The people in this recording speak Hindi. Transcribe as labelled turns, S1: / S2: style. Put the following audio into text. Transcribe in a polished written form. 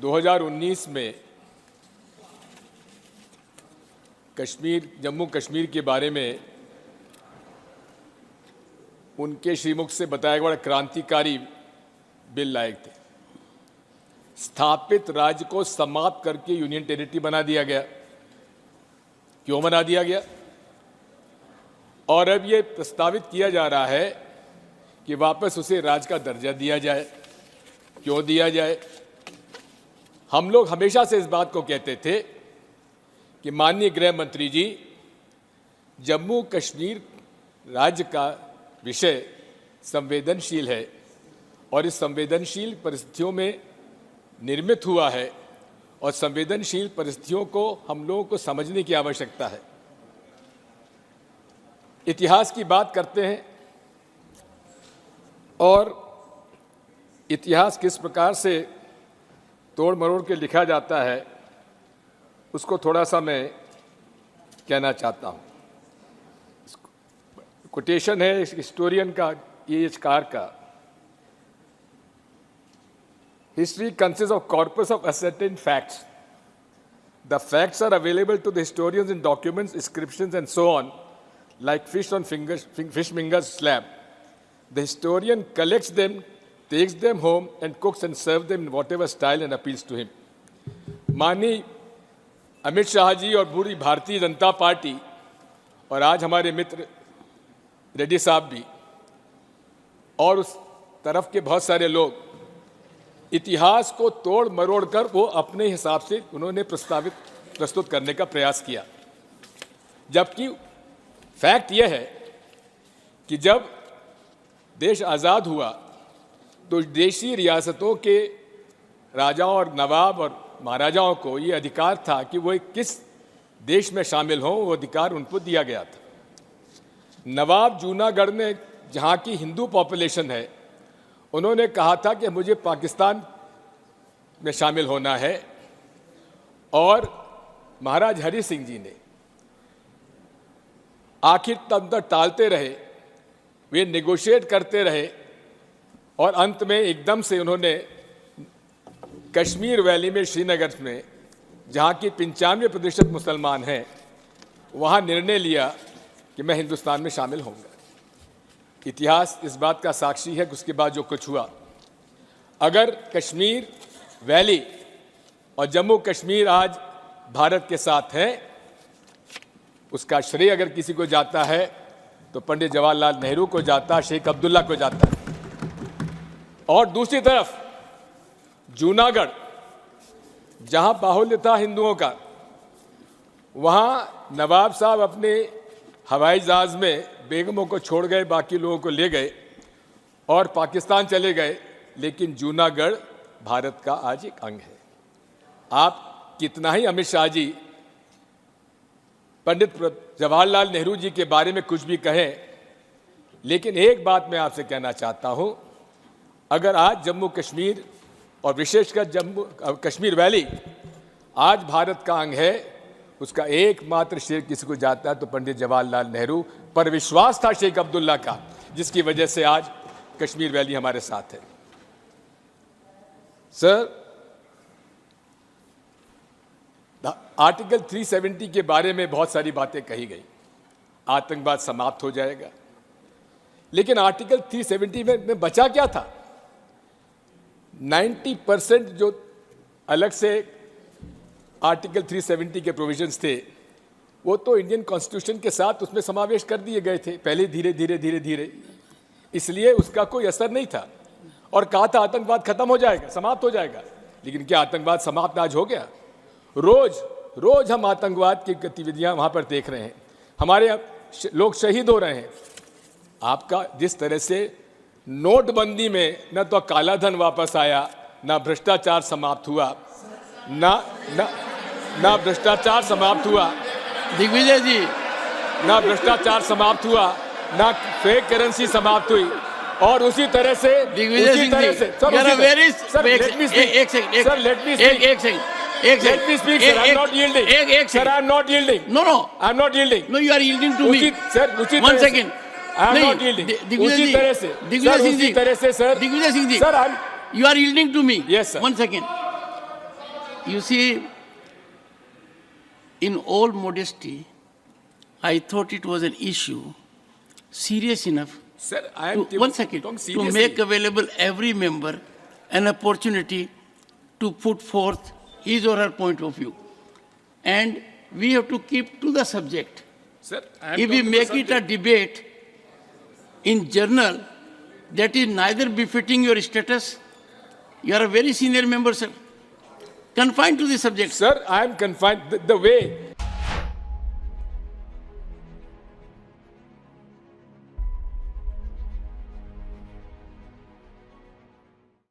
S1: 2019 में जम्मू कश्मीर के बारे में उनके श्रीमुख से बताया गया बड़ा क्रांतिकारी बिल लाए थे। स्थापित राज्य को समाप्त करके यूनियन टेरिटरी बना दिया गया। क्यों बना दिया गया? और अब ये प्रस्तावित किया जा रहा है कि वापस उसे राज्य का दर्जा दिया जाए। क्यों दिया जाए? हम लोग हमेशा से इस बात को कहते थे कि माननीय गृह मंत्री जी, जम्मू कश्मीर राज्य का विषय संवेदनशील है और इस संवेदनशील परिस्थितियों में निर्मित हुआ है और संवेदनशील परिस्थितियों को हम लोगों को समझने की आवश्यकता है। इतिहास की बात करते हैं और इतिहास किस प्रकार से तोड़ मरोड़ के लिखा जाता है उसको थोड़ा सा मैं कहना चाहता हूँ। कोटेशन है हिस्टोरियन का, E.H. कार का। History consists of corpus of ascertained facts. The facts are available to the historians in documents, inscriptions, and so on, like fish on fishmonger's slab. The historian collects them, takes them home, and cooks and serves them in whatever style and appeals to him. माननीय अमित शाह जी और पूरी भारतीय जनता पार्टी और आज हमारे मित्र रेड्डी साहब भी और उस तरफ के बहुत सारे लोग इतिहास को तोड़ मरोड़ कर वो अपने हिसाब से उन्होंने प्रस्तुत करने का प्रयास किया। जबकि फैक्ट यह है कि जब देश आज़ाद हुआ तो देशी रियासतों के राजाओं और नवाब और महाराजाओं को ये अधिकार था कि वो किस देश में शामिल हों, वो अधिकार उनको दिया गया था। नवाब जूनागढ़ में जहाँ की हिंदू पॉपुलेशन है, उन्होंने कहा था कि मुझे पाकिस्तान में शामिल होना है और महाराज हरि सिंह जी ने आखिर तब तक टालते रहे, वे नेगोशिएट करते रहे और अंत में एकदम से उन्होंने कश्मीर वैली में श्रीनगर में जहाँ की 95% मुसलमान हैं, वहाँ निर्णय लिया कि मैं हिंदुस्तान में शामिल होऊंगा। इतिहास इस बात का साक्षी है कि उसके बाद जो कुछ हुआ, अगर कश्मीर वैली और जम्मू कश्मीर आज भारत के साथ है, उसका श्रेय अगर किसी को जाता है तो पंडित जवाहरलाल नेहरू को जाता, शेख अब्दुल्ला को जाता है। और दूसरी तरफ जूनागढ़ जहां बाहुल्य था हिंदुओं का, वहां नवाब साहब अपने हवाई जहाज में बेगमों को छोड़ गए, बाकी लोगों को ले गए और पाकिस्तान चले गए, लेकिन जूनागढ़ भारत का आज एक अंग है। आप कितना ही अमित शाह जी पंडित जवाहरलाल नेहरू जी के बारे में कुछ भी कहें, लेकिन एक बात मैं आपसे कहना चाहता हूं, अगर आज जम्मू कश्मीर और विशेषकर जम्मू कश्मीर वैली आज भारत का अंग है, उसका एकमात्र श्रेय किसी को जाता है तो पंडित जवाहरलाल नेहरू पर विश्वास था शेख अब्दुल्ला का, जिसकी वजह से आज कश्मीर वैली हमारे साथ है। सर, आर्टिकल 370 के बारे में बहुत सारी बातें कही गई, आतंकवाद समाप्त हो जाएगा, लेकिन आर्टिकल 370 में बचा क्या था? 90% जो अलग से आर्टिकल 370 के प्रोविजंस थे, वो तो इंडियन कॉन्स्टिट्यूशन के साथ उसमें समावेश कर दिए गए थे पहले धीरे धीरे, इसलिए उसका कोई असर नहीं था। और कहा था आतंकवाद खत्म हो जाएगा, समाप्त हो जाएगा, लेकिन क्या आतंकवाद समाप्त आज हो गया? रोज हम आतंकवाद की गतिविधियां वहां पर देख रहे हैं, हमारे लोग शहीद हो रहे हैं। आपका जिस तरह से नोटबंदी में न तो काला धन वापस आया, ना भ्रष्टाचार समाप्त हुआ, ना भ्रष्टाचार समाप्त हुआ,
S2: दिग्विजय जी,
S1: ना भ्रष्टाचार समाप्त हुआ, ना फेक करेंसी समाप्त हुई, और उसी तरह से
S2: Digvijay Singh ji, you are yielding to me.
S1: Yes, sir.
S2: 1 second. You see, in all modesty, I thought it was an issue serious enough
S1: Sir, I am
S2: one second,
S1: talking
S2: to
S1: seriously.
S2: make available every member an opportunity to put forth his or her point of view. And we have to keep to the subject.
S1: Sir, I am
S2: If we
S1: talking
S2: make
S1: the
S2: it a
S1: subject.
S2: debate in journal, that is neither befitting your status. You are a very senior member, sir. Confined to the subject.
S1: Sir, I am confined. The way